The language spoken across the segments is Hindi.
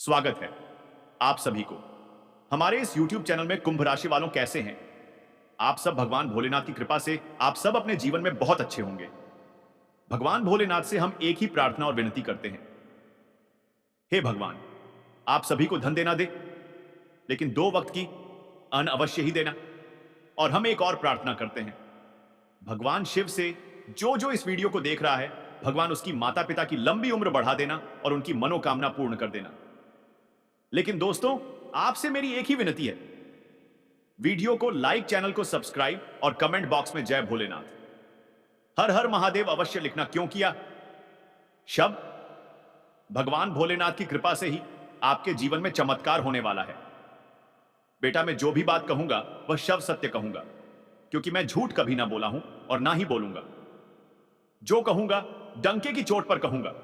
स्वागत है आप सभी को हमारे इस YouTube चैनल में। कुंभ राशि वालों कैसे हैं आप सब? भगवान भोलेनाथ की कृपा से आप सब अपने जीवन में बहुत अच्छे होंगे। भगवान भोलेनाथ से हम एक ही प्रार्थना और विनती करते हैं, हे भगवान, आप सभी को धन देना दे, लेकिन 2 वक्त की अन्न अवश्य ही देना। और हम एक और प्रार्थना करते हैं, भगवान शिव से जो जो इस वीडियो को देख रहा है, भगवान उसकी माता पिता की लंबी उम्र बढ़ा देना और उनकी मनोकामना पूर्ण कर देना। लेकिन दोस्तों, आपसे मेरी एक ही विनती है, वीडियो को लाइक, चैनल को सब्सक्राइब और कमेंट बॉक्स में जय भोलेनाथ, हर हर महादेव अवश्य लिखना। क्यों किया? शब्द भगवान भोलेनाथ की कृपा से ही आपके जीवन में चमत्कार होने वाला है। बेटा, मैं जो भी बात कहूंगा वह शब्द सत्य कहूंगा, क्योंकि मैं झूठ कभी ना बोला हूं और ना ही बोलूंगा। जो कहूंगा डंके की चोट पर कहूंगा।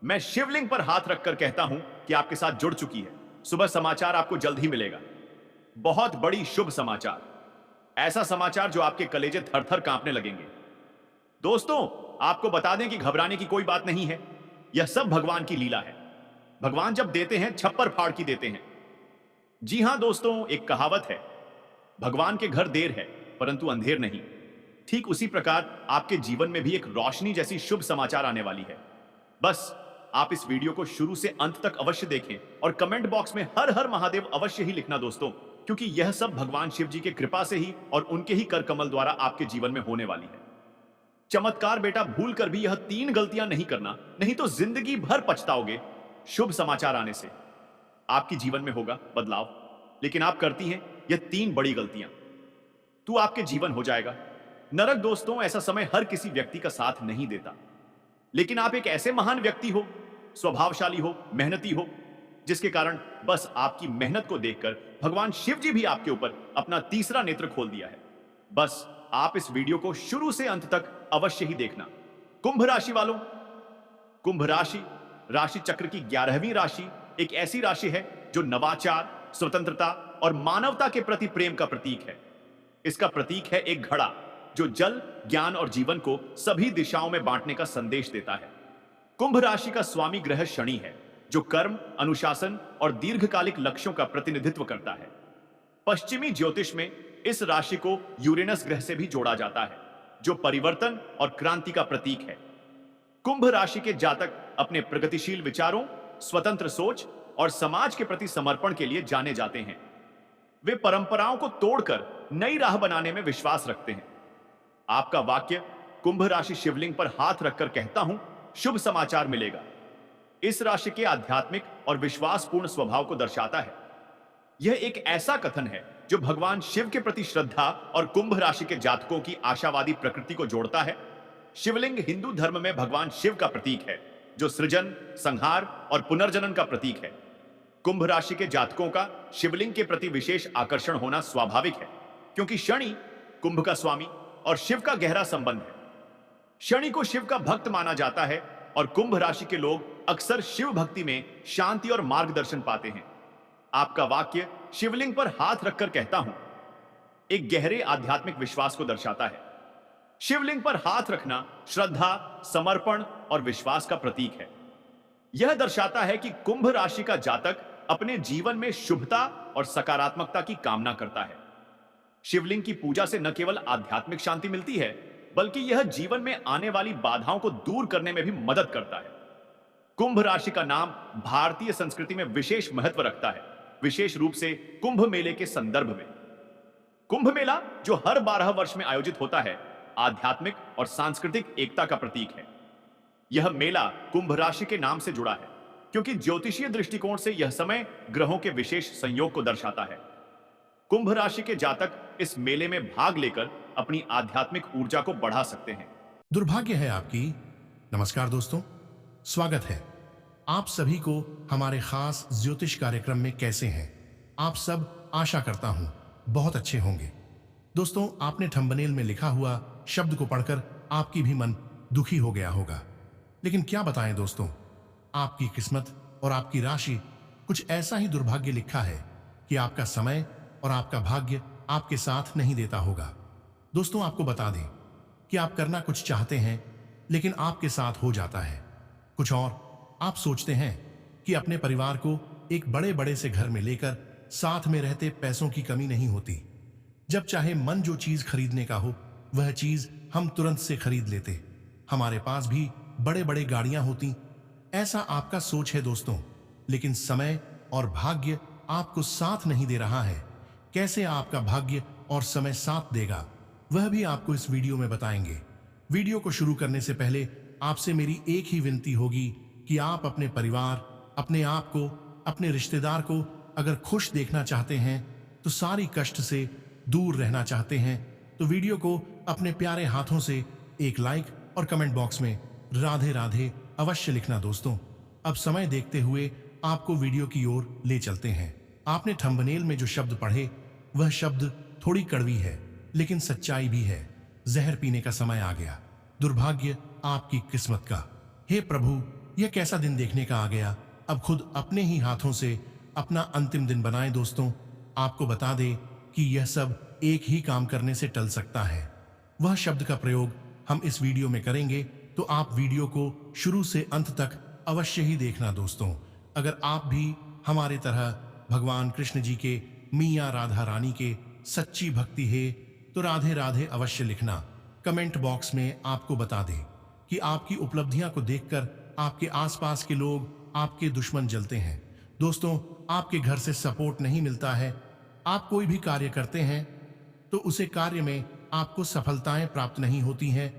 मैं शिवलिंग पर हाथ रखकर कहता हूं कि आपके साथ जुड़ चुकी है। सुबह समाचार आपको जल्द ही मिलेगा, बहुत बड़ी शुभ समाचार, ऐसा समाचार जो आपके कलेजे थर थर कांपने लगेंगे। दोस्तों, आपको बता दें कि घबराने की कोई बात नहीं है, यह सब भगवान की लीला है। भगवान जब देते हैं, छप्पर फाड़ की देते हैं। जी हां दोस्तों, एक कहावत है, भगवान के घर देर है परंतु अंधेर नहीं। ठीक उसी प्रकार आपके जीवन में भी एक रोशनी जैसी शुभ समाचार आने वाली है। बस आप इस वीडियो को शुरू से अंत तक अवश्य देखें और कमेंट बॉक्स में हर हर महादेव अवश्य ही लिखना दोस्तों, क्योंकि यह सब भगवान शिव जी के कृपा से ही और उनके ही कर कमल द्वारा आपके जीवन में होने वाली है। चमत्कार बेटा, भूल कर भी यह 3 गलतियां नहीं करना, नहीं तो जिंदगी भर पछताओगे। शुभ समाचार आने से आपके जीवन में होगा बदलाव, लेकिन आप करती हैं यह 3 बड़ी गलतियां, तो आपके जीवन हो जाएगा नरक। दोस्तों, ऐसा समय हर किसी व्यक्ति का साथ नहीं देता, लेकिन आप एक ऐसे महान व्यक्ति हो, स्वभावशाली हो, मेहनती हो, जिसके कारण बस आपकी मेहनत को देखकर भगवान शिव जी भी आपके ऊपर अपना तीसरा नेत्र खोल दिया है। बस आप इस वीडियो को शुरू से अंत तक अवश्य ही देखना। कुंभ राशि वालों, कुंभ राशि राशि चक्र की 11वीं राशि एक ऐसी राशि है जो नवाचार, स्वतंत्रता और मानवता के प्रति प्रेम का प्रतीक है। इसका प्रतीक है एक घड़ा जो जल, ज्ञान और जीवन को सभी दिशाओं में बांटने का संदेश देता है। कुंभ राशि का स्वामी ग्रह शनि है, जो कर्म, अनुशासन और दीर्घकालिक लक्ष्यों का प्रतिनिधित्व करता है। पश्चिमी ज्योतिष में इस राशि को यूरेनस ग्रह से भी जोड़ा जाता है, जो परिवर्तन और क्रांति का प्रतीक है। कुंभ राशि के जातक अपने प्रगतिशील विचारों, स्वतंत्र सोच और समाज के प्रति समर्पण के लिए जाने जाते हैं। वे परंपराओं को तोड़कर नई राह बनाने में विश्वास रखते हैं। आपका वाक्य, कुंभ राशि शिवलिंग पर हाथ रखकर कहता हूं, शुभ समाचार मिलेगा, इस राशि के आध्यात्मिक और विश्वासपूर्ण स्वभाव को दर्शाता है। यह एक ऐसा कथन है जो भगवान शिव के प्रति श्रद्धा और कुंभ राशि के जातकों की आशावादी प्रकृति को जोड़ता है। शिवलिंग हिंदू धर्म में भगवान शिव का प्रतीक है, जो सृजन, संहार और पुनर्जनन का प्रतीक है। कुंभ राशि के जातकों का शिवलिंग के प्रति विशेष आकर्षण होना स्वाभाविक है, क्योंकि शनि कुंभ का स्वामी और शिव का गहरा संबंध है। शनि को शिव का भक्त माना जाता है और कुंभ राशि के लोग अक्सर शिव भक्ति में शांति और मार्गदर्शन पाते हैं। आपका वाक्य, शिवलिंग पर हाथ रखकर कहता हूं, एक गहरे आध्यात्मिक विश्वास को दर्शाता है। शिवलिंग पर हाथ रखना श्रद्धा, समर्पण और विश्वास का प्रतीक है। यह दर्शाता है कि कुंभ राशि का जातक अपने जीवन में शुभता और सकारात्मकता की कामना करता है। शिवलिंग की पूजा से न केवल आध्यात्मिक शांति मिलती है, बल्कि यह जीवन में आने वाली बाधाओं को दूर करने में भी मदद करता है। कुंभ राशि का नाम भारतीय संस्कृति में विशेष महत्व रखता है, विशेष रूप से कुंभ मेले के संदर्भ में। कुंभ मेला, जो हर 12 वर्ष में आयोजित होता है, आध्यात्मिक और सांस्कृतिक एकता का प्रतीक है। यह मेला कुंभ राशि के नाम से जुड़ा है, क्योंकि ज्योतिषीय दृष्टिकोण से यह समय ग्रहों के विशेष संयोग को दर्शाता है। कुंभ राशि के जातक इस मेले में भाग लेकर अपनी आध्यात्मिक ऊर्जा को बढ़ा सकते हैं। दुर्भाग्य है आपकी। नमस्कार दोस्तों, स्वागत है आप सभी को हमारे खास ज्योतिष कार्यक्रम में। कैसे हैं आप सब? आशा करता हूं बहुत अच्छे होंगे। दोस्तों, आपने थंबनेल में लिखा हुआ शब्द को पढ़कर आपकी भी मन दुखी हो गया होगा, लेकिन क्या बताएं दोस्तों, आपकी किस्मत और आपकी राशि कुछ ऐसा ही दुर्भाग्य लिखा है कि आपका समय और आपका भाग्य आपके साथ नहीं देता होगा। दोस्तों, आपको बता दें कि आप करना कुछ चाहते हैं, लेकिन आपके साथ हो जाता है कुछ और। आप सोचते हैं कि अपने परिवार को एक बड़े बड़े से घर में लेकर साथ में रहते पैसों की कमी नहीं होती। जब चाहे मन जो चीज खरीदने का हो वह चीज हम तुरंत से खरीद लेते। हमारे पास भी बड़े बड़े गाड़ियां होती। ऐसा आपका सोच है दोस्तों, लेकिन समय और भाग्य आपको साथ नहीं दे रहा है। कैसे आपका भाग्य और समय साथ देगा वह भी आपको इस वीडियो में बताएंगे। वीडियो को शुरू करने से पहले आपसे मेरी एक ही विनती होगी कि आप अपने परिवार, अपने आप को, अपने रिश्तेदार को अगर खुश देखना चाहते हैं, तो सारी कष्ट से दूर रहना चाहते हैं, तो वीडियो को अपने प्यारे हाथों से एक लाइक और कमेंट बॉक्स में राधे राधे अवश्य लिखना दोस्तों। अब समय देखते हुए आपको वीडियो की ओर ले चलते हैं। आपने थंबनेल में जो शब्द पढ़े वह शब्द थोड़ी कड़वी है, लेकिन सच्चाई भी है। जहर पीने का समय आ गया, दुर्भाग्य आपकी किस्मत का। हे प्रभु, यह कैसा दिन देखने का आ गया। अब खुद अपने ही हाथों से अपना अंतिम दिन बनाएं दोस्तों। आपको बता दे कि यह सब एक ही काम करने से टल सकता है। वह शब्द का प्रयोग हम इस वीडियो में करेंगे, तो आप वीडियो को शुरू से अंत तक अवश्य ही देखना दोस्तों। अगर आप भी हमारे तरह भगवान कृष्ण जी के, मियाँ राधा रानी के सच्ची भक्ति है, तो राधे राधे अवश्य लिखना। कमेंट बॉक्स में आपको बता दें कि आपकी उपलब्धियां को देखकर आपके आसपास के लोग, आपके दुश्मन जलते हैं। दोस्तों, आपके घर से सपोर्ट नहीं मिलता है। आप कोई भी कार्य करते हैं तो उसे कार्य में आपको सफलताएं प्राप्त नहीं होती हैं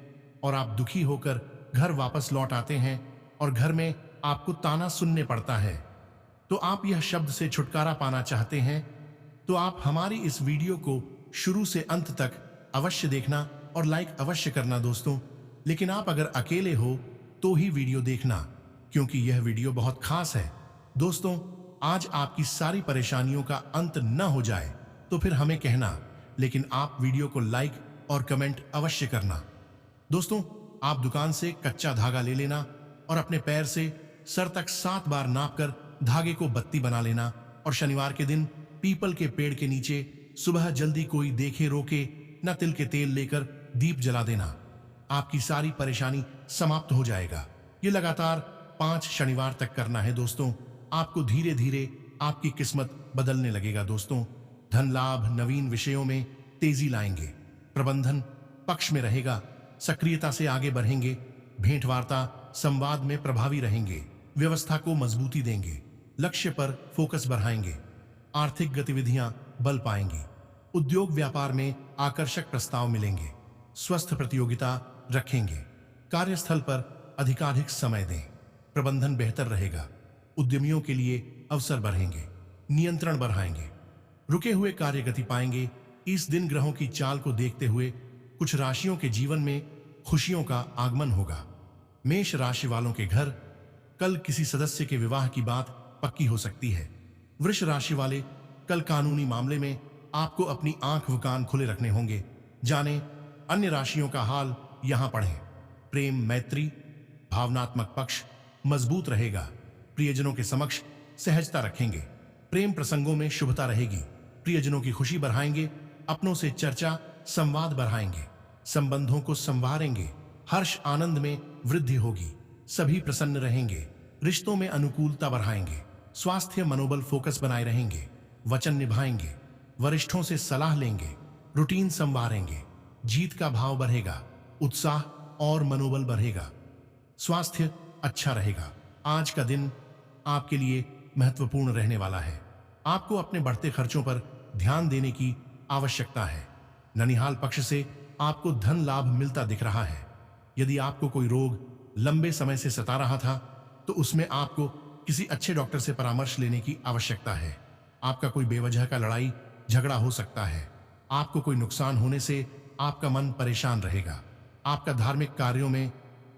और आप दुखी होकर घर वापस लौट आते हैं और घर में आपको ताना सुनने पड़ता है। तो आप यह शब्द से छुटकारा पाना चाहते हैं, तो आप हमारी इस वीडियो को शुरू से अंत तक अवश्य देखना और लाइक अवश्य करना दोस्तों। लेकिन आप अगर अकेले हो तो ही वीडियो देखना, क्योंकि यह वीडियो बहुत खास है दोस्तों। आज आपकी सारी परेशानियों का अंत न हो जाए तो फिर हमें कहना, लेकिन आप वीडियो को लाइक और कमेंट अवश्य करना दोस्तों। आप दुकान से कच्चा धागा ले लेना और अपने पैर से सर तक 7 बार नापकर धागे को बत्ती बना लेना और शनिवार के दिन पीपल के पेड़ के नीचे सुबह जल्दी कोई देखे रोके न तिल के तेल लेकर दीप जला देना। आपकी सारी परेशानी समाप्त हो जाएगा। ये लगातार 5 शनिवार तक करना है दोस्तों। आपको धीरे धीरे आपकी किस्मत बदलने लगेगा दोस्तों। धन लाभ, नवीन विषयों में तेजी लाएंगे, प्रबंधन पक्ष में रहेगा, सक्रियता से आगे बढ़ेंगे, भेंट वार्ता संवाद में प्रभावी रहेंगे, व्यवस्था को मजबूती देंगे, लक्ष्य पर फोकस बढ़ाएंगे, आर्थिक गतिविधियां बल पाएंगी, उद्योग व्यापार में आकर्षक प्रस्ताव मिलेंगे, स्वस्थ प्रतियोगिता रखेंगे, कार्यस्थल पर अधिकाधिक समय दें, प्रबंधन बेहतर रहेगा, उद्यमियों के लिए अवसर बढ़ेंगे, नियंत्रण बढ़ाएंगे, रुके हुए कार्य गति पाएंगे। इस दिन ग्रहों की चाल को देखते हुए कुछ राशियों के जीवन में खुशियों का आगमन होगा। मेष राशि वालों के घर कल किसी सदस्य के विवाह की बात पक्की हो सकती है। वृष राशि वाले कल कानूनी मामले में आपको अपनी आंख व कान खुले रखने होंगे। जाने अन्य राशियों का हाल यहां पढ़ें। प्रेम, मैत्री, भावनात्मक पक्ष मजबूत रहेगा। प्रियजनों के समक्ष सहजता रखेंगे। प्रेम प्रसंगों में शुभता रहेगी। प्रियजनों की खुशी बढ़ाएंगे। अपनों से चर्चा संवाद बढ़ाएंगे। संबंधों को संवारेंगे। हर्ष आनंद में वृद्धि होगी। सभी प्रसन्न रहेंगे। रिश्तों में अनुकूलता बढ़ाएंगे। स्वास्थ्य मनोबल फोकस बनाए रहेंगे। वचन निभाएंगे। वरिष्ठों से सलाह लेंगे। रूटीन संवारेंगे। जीत का भाव बढ़ेगा। उत्साह और मनोबल बढ़ेगा। स्वास्थ्य अच्छा रहेगा। आज का दिन आपके लिए महत्वपूर्ण रहने वाला है। आपको अपने बढ़ते खर्चों पर ध्यान देने की आवश्यकता है। ननिहाल पक्ष से आपको धन लाभ मिलता दिख रहा है। यदि आपको कोई रोग लंबे समय से सता रहा था तो उसमें आपको किसी अच्छे डॉक्टर से परामर्श लेने की आवश्यकता है। आपका कोई बेवजह का लड़ाई झगड़ा हो सकता है। आपको कोई नुकसान होने से आपका मन परेशान रहेगा। आपका धार्मिक कार्यों में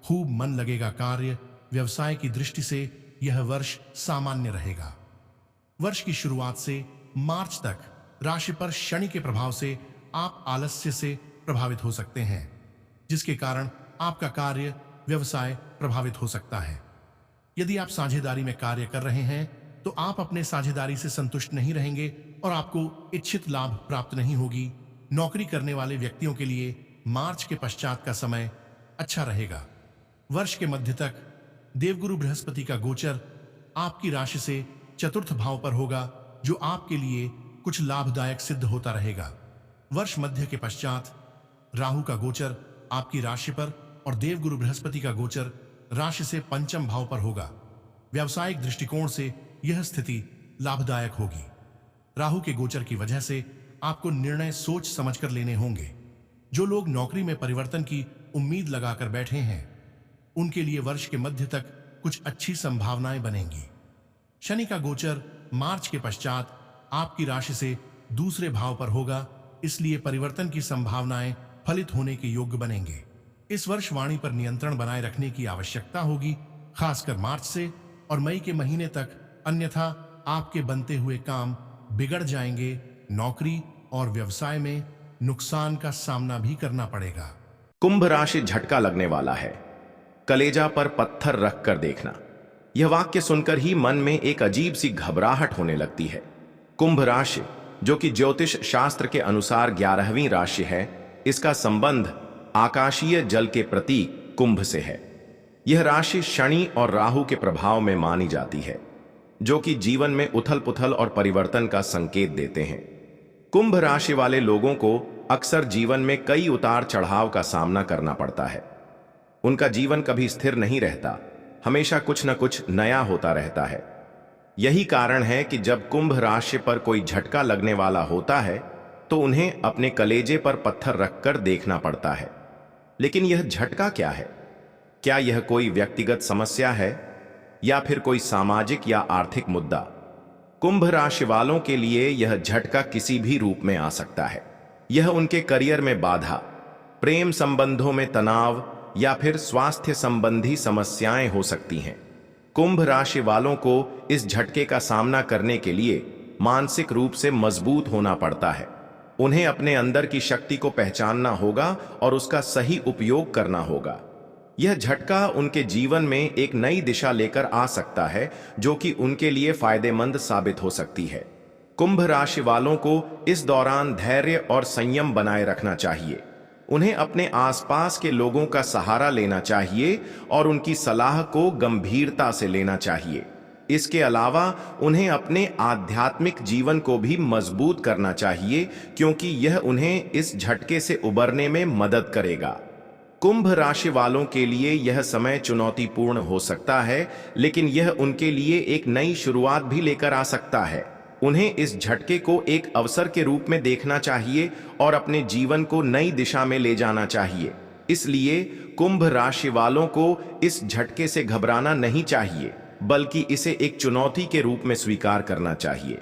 खूब मन लगेगा। कार्य व्यवसाय की दृष्टि से यह वर्ष सामान्य रहेगा। वर्ष की शुरुआत से मार्च तक राशि पर शनि के प्रभाव से आप आलस्य से प्रभावित हो सकते हैं, जिसके कारण आपका कार्य व्यवसाय प्रभावित हो सकता है। यदि आप साझेदारी में कार्य कर रहे हैं तो आप अपने साझेदारी से संतुष्ट नहीं रहेंगे और आपको इच्छित लाभ प्राप्त नहीं होगी। नौकरी करने वाले व्यक्तियों के लिए मार्च के पश्चात का समय अच्छा रहेगा। वर्ष के मध्य तक देवगुरु बृहस्पति का गोचर आपकी राशि से चतुर्थ भाव पर होगा, जो आपके लिए कुछ लाभदायक सिद्ध होता रहेगा। वर्ष मध्य के पश्चात राहु का गोचर आपकी राशि पर और देवगुरु बृहस्पति का गोचर राशि से पंचम भाव पर होगा। व्यावसायिक दृष्टिकोण से यह स्थिति लाभदायक होगी। राहु के गोचर की वजह से आपको निर्णय सोच समझकर लेने होंगे। जो लोग नौकरी में परिवर्तन की उम्मीद लगाकर बैठे हैं, उनके लिए वर्ष के मध्य तक कुछ अच्छी संभावनाएं बनेंगी। शनि का गोचर मार्च के पश्चात आपकी राशि से दूसरे भाव पर होगा, इसलिए परिवर्तन की संभावनाएं फलित होने के योग्य बनेंगे। इस वर्ष वाणी पर नियंत्रण बनाए रखने की आवश्यकता होगी, खासकर मार्च से और मई के महीने तक, अन्यथा आपके बनते हुए काम बिगड़ जाएंगे। नौकरी और व्यवसाय में नुकसान का सामना भी करना पड़ेगा। कुंभ राशि झटका लगने वाला है, कलेजा पर पत्थर रखकर देखना। यह वाक्य सुनकर ही मन में एक अजीब सी घबराहट होने लगती है। कुंभ राशि, जो कि ज्योतिष शास्त्र के अनुसार 11वीं राशि है, इसका संबंध आकाशीय जल के प्रतीक कुंभ से है। यह राशि शनि और राहु के प्रभाव में मानी जाती है, जो कि जीवन में उथल पुथल और परिवर्तन का संकेत देते हैं। कुंभ राशि वाले लोगों को अक्सर जीवन में कई उतार चढ़ाव का सामना करना पड़ता है। उनका जीवन कभी स्थिर नहीं रहता, हमेशा कुछ न कुछ नया होता रहता है। यही कारण है कि जब कुंभ राशि पर कोई झटका लगने वाला होता है तो उन्हें अपने कलेजे पर पत्थर रखकर देखना पड़ता है। लेकिन यह झटका क्या है? क्या यह कोई व्यक्तिगत समस्या है या फिर कोई सामाजिक या आर्थिक मुद्दा? कुंभ राशि वालों के लिए यह झटका किसी भी रूप में आ सकता है। यह उनके करियर में बाधा, प्रेम संबंधों में तनाव या फिर स्वास्थ्य संबंधी समस्याएं हो सकती हैं। कुंभ राशि वालों को इस झटके का सामना करने के लिए मानसिक रूप से मजबूत होना पड़ता है। उन्हें अपने अंदर की शक्ति को पहचानना होगा और उसका सही उपयोग करना होगा। यह झटका उनके जीवन में एक नई दिशा लेकर आ सकता है, जो कि उनके लिए फायदेमंद साबित हो सकती है। कुंभ राशि वालों को इस दौरान धैर्य और संयम बनाए रखना चाहिए। उन्हें अपने आसपास के लोगों का सहारा लेना चाहिए और उनकी सलाह को गंभीरता से लेना चाहिए। इसके अलावा उन्हें अपने आध्यात्मिक जीवन को भी मजबूत करना चाहिए, क्योंकि यह उन्हें इस झटके से उबरने में मदद करेगा। कुंभ राशि वालों के लिए यह समय चुनौतीपूर्ण हो सकता है, लेकिन यह उनके लिए एक नई शुरुआत भी लेकर आ सकता है। उन्हें इस झटके को एक अवसर के रूप में देखना चाहिए और अपने जीवन को नई दिशा में ले जाना चाहिए। इसलिए कुंभ राशि वालों को इस झटके से घबराना नहीं चाहिए, बल्कि इसे एक चुनौती के रूप में स्वीकार करना चाहिए।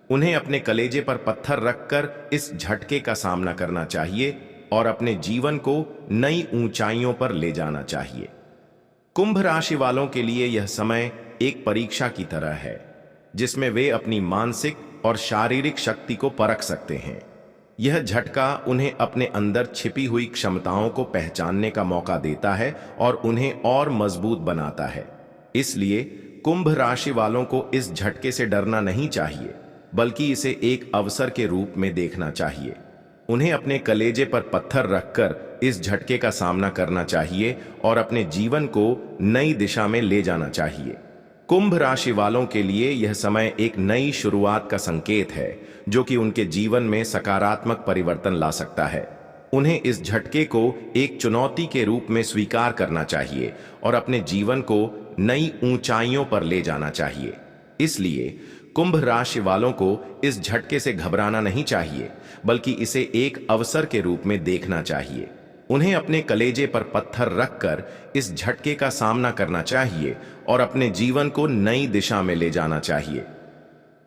उन्हें अपने कलेजे पर पत्थर रखकर इस झटके का सामना करना चाहिए और अपने जीवन को नई ऊंचाइयों पर ले जाना चाहिए। कुंभ राशि वालों के लिए यह समय एक परीक्षा की तरह है, जिसमें वे अपनी मानसिक और शारीरिक शक्ति को परख सकते हैं। यह झटका उन्हें अपने अंदर छिपी हुई क्षमताओं को पहचानने का मौका देता है और उन्हें और मजबूत बनाता है। इसलिए कुंभ राशि वालों को इस झटके से डरना नहीं चाहिए, बल्कि इसे एक अवसर के रूप में देखना चाहिए। उन्हें अपने कलेजे पर पत्थर रखकर इस झटके का सामना करना चाहिए और अपने जीवन को नई दिशा में ले जाना चाहिए। कुंभ राशि वालों के लिए यह समय एक नई शुरुआत का संकेत है, जो कि उनके जीवन में सकारात्मक परिवर्तन ला सकता है। उन्हें इस झटके को एक चुनौती के रूप में स्वीकार करना चाहिए और अपने जीवन को नई ऊंचाइयों पर ले जाना चाहिए। इसलिए कुंभ राशि वालों को इस झटके से घबराना नहीं चाहिए, बल्कि इसे एक अवसर के रूप में देखना चाहिए। उन्हें अपने कलेजे पर पत्थर रखकर इस झटके का सामना करना चाहिए और अपने जीवन को नई दिशा में ले जाना चाहिए।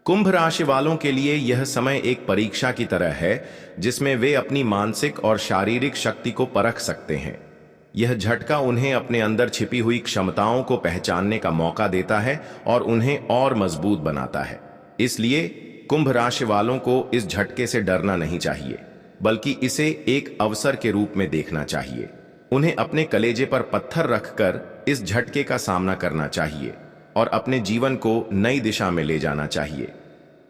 कुंभ राशि वालों के लिए यह समय एक परीक्षा की तरह है, जिसमें वे अपनी मानसिक और शारीरिक शक्ति को परख सकते हैं। यह झटका उन्हें अपने अंदर छिपी हुई क्षमताओं को पहचानने का मौका देता है और उन्हें और मजबूत बनाता है। इसलिए कुंभ राशि वालों को इस झटके से डरना नहीं चाहिए, बल्कि इसे एक अवसर के रूप में देखना चाहिए। उन्हें अपने कलेजे पर पत्थर रखकर इस झटके का सामना करना चाहिए और अपने जीवन को नई दिशा में ले जाना चाहिए।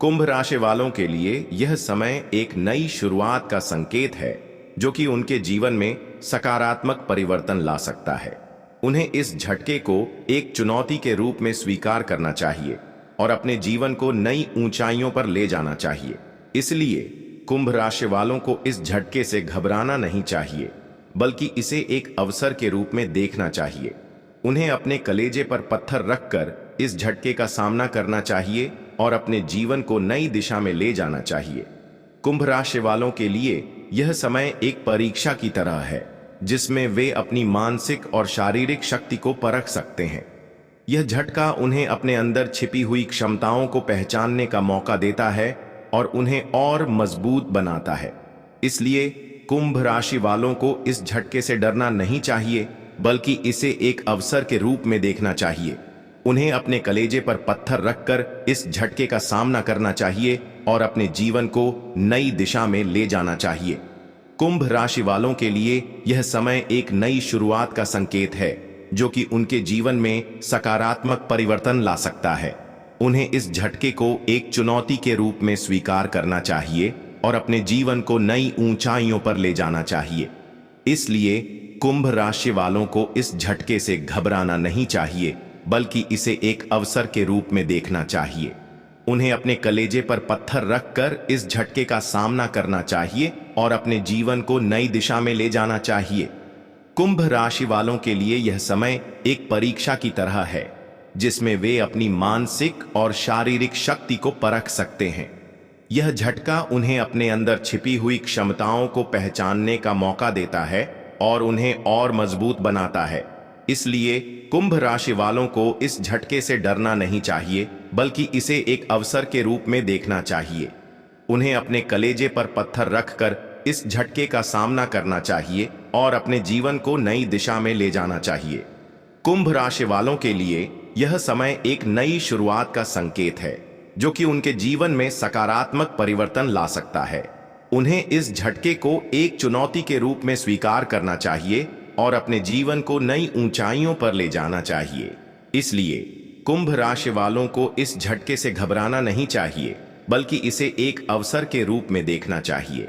कुंभ राशि वालों के लिए यह समय एक नई शुरुआत का संकेत है, जो कि उनके जीवन में सकारात्मक परिवर्तन ला सकता है। उन्हें इस झटके को एक चुनौती के रूप में स्वीकार करना चाहिए और अपने जीवन को नई ऊंचाइयों पर ले जाना चाहिए। इसलिए कुंभ राशि वालों को इस झटके से घबराना नहीं चाहिए, बल्कि इसे एक अवसर के रूप में देखना चाहिए। उन्हें अपने कलेजे पर पत्थर रखकर इस झटके का सामना करना चाहिए और अपने जीवन को नई दिशा में ले जाना चाहिए। कुंभ राशि वालों के लिए यह समय एक परीक्षा की तरह है, जिसमें वे अपनी मानसिक और शारीरिक शक्ति को परख सकते हैं। यह झटका उन्हें अपने अंदर छिपी हुई क्षमताओं को पहचानने का मौका देता है और उन्हें और मजबूत बनाता है। इसलिए कुंभ राशि वालों को इस झटके से डरना नहीं चाहिए, बल्कि इसे एक अवसर के रूप में देखना चाहिए। उन्हें अपने कलेजे पर पत्थर रखकर इस झटके का सामना करना चाहिए और अपने जीवन को नई दिशा में ले जाना चाहिए। कुंभ राशि वालों के लिए यह समय एक नई शुरुआत का संकेत है, जो कि उनके जीवन में सकारात्मक परिवर्तन ला सकता है। उन्हें इस झटके को एक चुनौती के रूप में स्वीकार करना चाहिए और अपने जीवन को नई ऊंचाइयों पर ले जाना चाहिए। इसलिए कुंभ राशि वालों को इस झटके से घबराना नहीं चाहिए, बल्कि इसे एक अवसर के रूप में देखना चाहिए। उन्हें अपने कलेजे पर पत्थर रखकर इस झटके का सामना करना चाहिए और अपने जीवन को नई दिशा में ले जाना चाहिए। कुंभ राशि वालों के लिए यह समय एक परीक्षा की तरह है, जिसमें वे अपनी मानसिक और शारीरिक शक्ति को परख सकते हैं। यह झटका उन्हें अपने अंदर छिपी हुई क्षमताओं को पहचानने का मौका देता है और उन्हें और मजबूत बनाता है। इसलिए कुंभ राशि वालों को इस झटके से डरना नहीं चाहिए, बल्कि इसे एक अवसर के रूप में देखना चाहिए। उन्हें अपने कलेजे पर पत्थर रखकर इस झटके का सामना करना चाहिए और अपने जीवन को नई दिशा में ले जाना चाहिए। कुंभ राशि वालों के लिए यह समय एक नई शुरुआत का संकेत है, जो कि उनके जीवन में सकारात्मक परिवर्तन ला सकता है। उन्हें इस झटके को एक चुनौती के रूप में स्वीकार करना चाहिए और अपने जीवन को नई ऊंचाइयों पर ले जाना चाहिए। इसलिए कुंभ राशि वालों को इस झटके से घबराना नहीं चाहिए, बल्कि इसे एक अवसर के रूप में देखना चाहिए।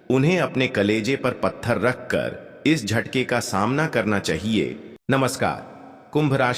उन्हें अपने कलेजे पर पत्थर रखकर इस झटके का सामना करना चाहिए। नमस्कार, कुंभ राशि